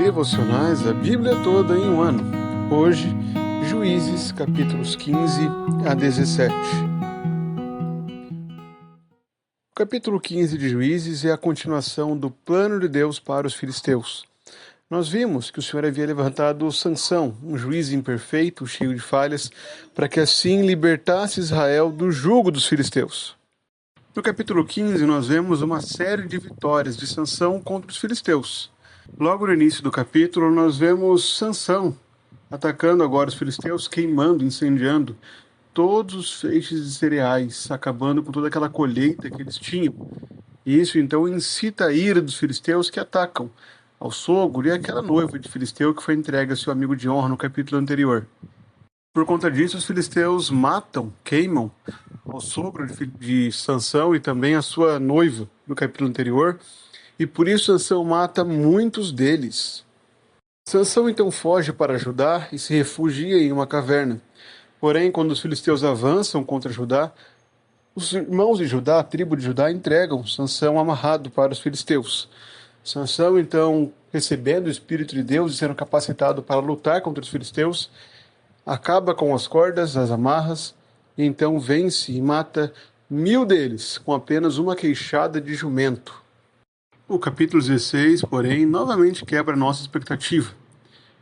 devocionais A Bíblia Toda em um Ano. Hoje, Juízes, capítulos 15 a 17. O capítulo 15 de Juízes é a continuação do plano de Deus para os filisteus. Nós vimos que o Senhor havia levantado Sansão, um juiz imperfeito, cheio de falhas, para que assim libertasse Israel do jugo dos filisteus. No capítulo 15, nós vemos uma série de vitórias de Sansão contra os filisteus. Logo no início do capítulo, nós vemos Sansão atacando agora os filisteus, queimando, incendiando todos os feixes de cereais, acabando com toda aquela colheita que eles tinham. E isso então incita a ira dos filisteus que atacam ao sogro e aquela noiva de filisteu que foi entregue a seu amigo de honra no capítulo anterior. Por conta disso, os filisteus matam, queimam ao sogro de Sansão e também a sua noiva no capítulo anterior, e por isso Sansão mata muitos deles. Sansão então foge para Judá e se refugia em uma caverna. Porém, quando os filisteus avançam contra Judá, os irmãos de Judá, a tribo de Judá, entregam Sansão amarrado para os filisteus. Sansão então, recebendo o Espírito de Deus e sendo capacitado para lutar contra os filisteus, acaba com as cordas, as amarras, e então vence e mata 1000 deles, com apenas uma queixada de jumento. O capítulo 16, porém, novamente quebra nossa expectativa.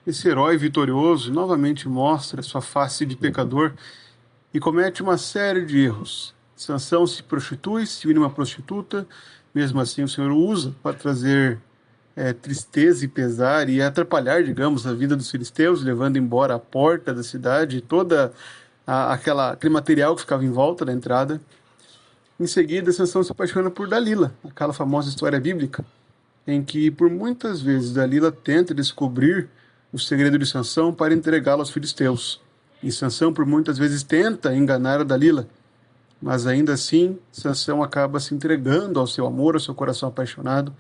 Esse herói vitorioso novamente mostra sua face de pecador e comete uma série de erros. Sansão se prostitui, se une uma prostituta, mesmo assim o Senhor usa para trazer tristeza e pesar e atrapalhar, digamos, a vida dos filisteus, levando embora a porta da cidade, toda aquele material que ficava em volta da entrada. Em seguida, Sansão se apaixona por Dalila, aquela famosa história bíblica, em que por muitas vezes Dalila tenta descobrir o segredo de Sansão para entregá-lo aos filisteus. E Sansão por muitas vezes tenta enganar a Dalila, mas ainda assim Sansão acaba se entregando ao seu amor, ao seu coração apaixonado,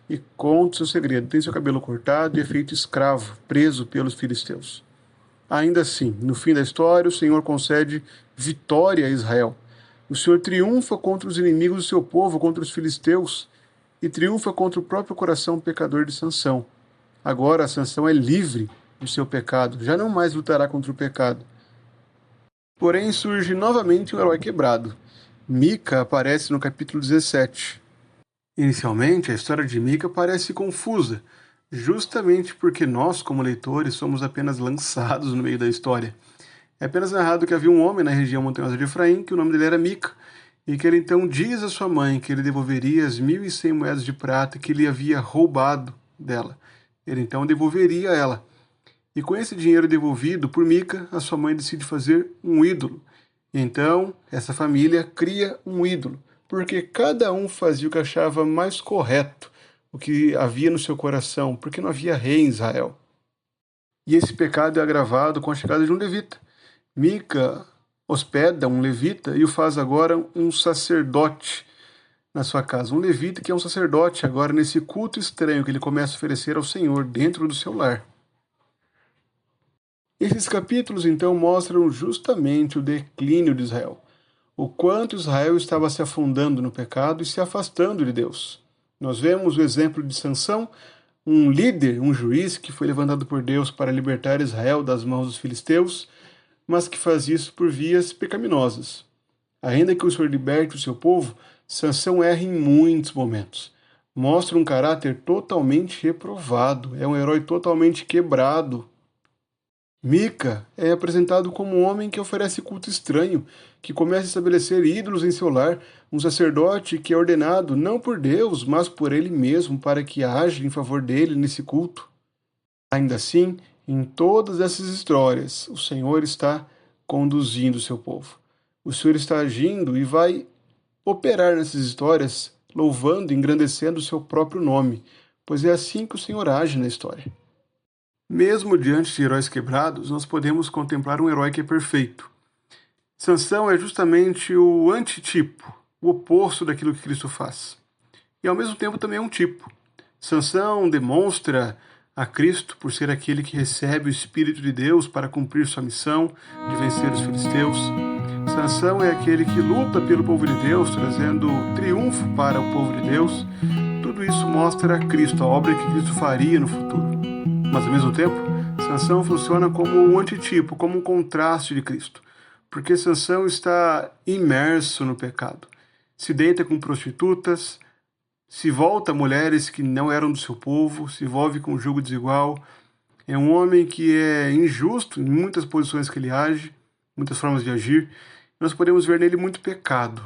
e conta o seu segredo. Tem seu cabelo cortado e é feito escravo, preso pelos filisteus. Ainda assim, no fim da história, o Senhor concede vitória a Israel. O Senhor triunfa contra os inimigos do seu povo, contra os filisteus, e triunfa contra o próprio coração pecador de Sansão. Agora, Sansão é livre do seu pecado, já não mais lutará contra o pecado. Porém, surge novamente um herói quebrado. Mica aparece no capítulo 17. Inicialmente, a história de Mica parece confusa, justamente porque nós, como leitores, somos apenas lançados no meio da história. É apenas narrado que havia um homem na região montanhosa de Efraim, que o nome dele era Mica, e que ele então diz à sua mãe que ele devolveria as 1.100 moedas de prata que ele havia roubado dela. Ele então devolveria a ela. E com esse dinheiro devolvido por Mica, a sua mãe decide fazer um ídolo. E então, essa família cria um ídolo, porque cada um fazia o que achava mais correto, o que havia no seu coração, porque não havia rei em Israel. E esse pecado é agravado com a chegada de um levita. Mica hospeda um levita e o faz agora um sacerdote na sua casa. Um levita que é um sacerdote agora nesse culto estranho que ele começa a oferecer ao Senhor dentro do seu lar. Esses capítulos então mostram justamente o declínio de Israel. O quanto Israel estava se afundando no pecado e se afastando de Deus. Nós vemos o exemplo de Sansão, um líder, um juiz que foi levantado por Deus para libertar Israel das mãos dos filisteus, mas que faz isso por vias pecaminosas. Ainda que o Senhor liberte o seu povo, Sansão erra em muitos momentos. Mostra um caráter totalmente reprovado, é um herói totalmente quebrado. Mica é apresentado como um homem que oferece culto estranho, que começa a estabelecer ídolos em seu lar, um sacerdote que é ordenado não por Deus, mas por ele mesmo, para que haja em favor dele nesse culto. Ainda assim, em todas essas histórias, o Senhor está conduzindo o seu povo. O Senhor está agindo e vai operar nessas histórias, louvando e engrandecendo o seu próprio nome, pois é assim que o Senhor age na história. Mesmo diante de heróis quebrados, nós podemos contemplar um herói que é perfeito. Sansão é justamente o antitipo, o oposto daquilo que Cristo faz. E ao mesmo tempo também é um tipo. Sansão demonstra a Cristo por ser aquele que recebe o Espírito de Deus para cumprir sua missão de vencer os filisteus. Sansão é aquele que luta pelo povo de Deus, trazendo triunfo para o povo de Deus. Tudo isso mostra a Cristo, a obra que Cristo faria no futuro. Mas ao mesmo tempo, Sansão funciona como um antitipo, como um contraste de Cristo, porque Sansão está imerso no pecado. Se deita com prostitutas, se volta a mulheres que não eram do seu povo, se envolve com um jugo desigual. É um homem que é injusto em muitas posições que ele age, muitas formas de agir. Nós podemos ver nele muito pecado.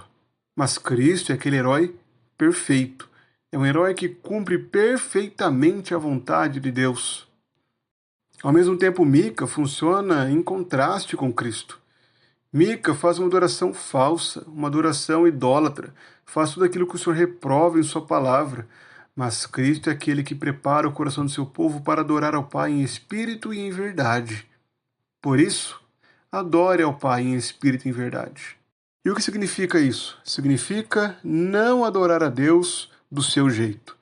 Mas Cristo é aquele herói perfeito. É um herói que cumpre perfeitamente a vontade de Deus. Ao mesmo tempo, Mica funciona em contraste com Cristo. Mica faz uma adoração falsa, uma adoração idólatra, faz tudo aquilo que o Senhor reprova em sua palavra. Mas Cristo é aquele que prepara o coração do seu povo para adorar ao Pai em espírito e em verdade. Por isso, adore ao Pai em espírito e em verdade. E o que significa isso? Significa não adorar a Deus do seu jeito,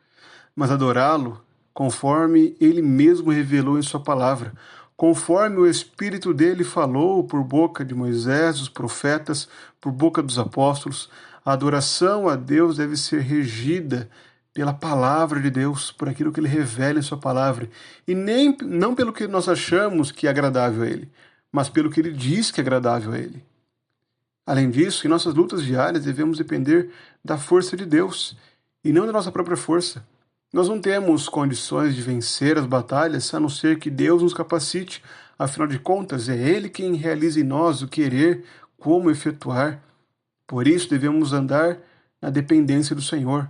mas adorá-lo conforme Ele mesmo revelou em sua palavra, conforme o Espírito dele falou por boca de Moisés, dos profetas, por boca dos apóstolos. A adoração a Deus deve ser regida pela palavra de Deus, por aquilo que ele revela em sua palavra, e não pelo que nós achamos que é agradável a ele, mas pelo que ele diz que é agradável a ele. Além disso, em nossas lutas diárias devemos depender da força de Deus e não da nossa própria força. Nós não temos condições de vencer as batalhas a não ser que Deus nos capacite. Afinal de contas, é Ele quem realiza em nós o querer, como efetuar. Por isso devemos andar na dependência do Senhor.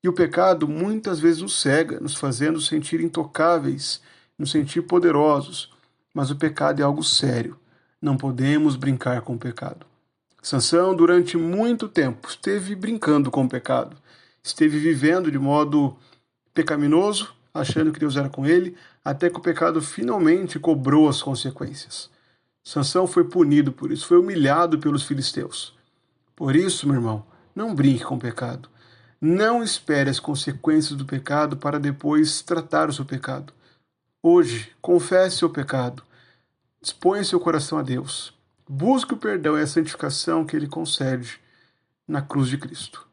E o pecado muitas vezes nos cega, nos fazendo sentir intocáveis, nos sentir poderosos. Mas o pecado é algo sério. Não podemos brincar com o pecado. Sansão, durante muito tempo, esteve brincando com o pecado. Esteve vivendo de modo pecaminoso, achando que Deus era com ele, até que o pecado finalmente cobrou as consequências. Sansão foi punido por isso, foi humilhado pelos filisteus. Por isso, meu irmão, não brinque com o pecado. Não espere as consequências do pecado para depois tratar o seu pecado. Hoje, confesse seu pecado. Exponha seu coração a Deus. Busque o perdão e a santificação que Ele concede na cruz de Cristo.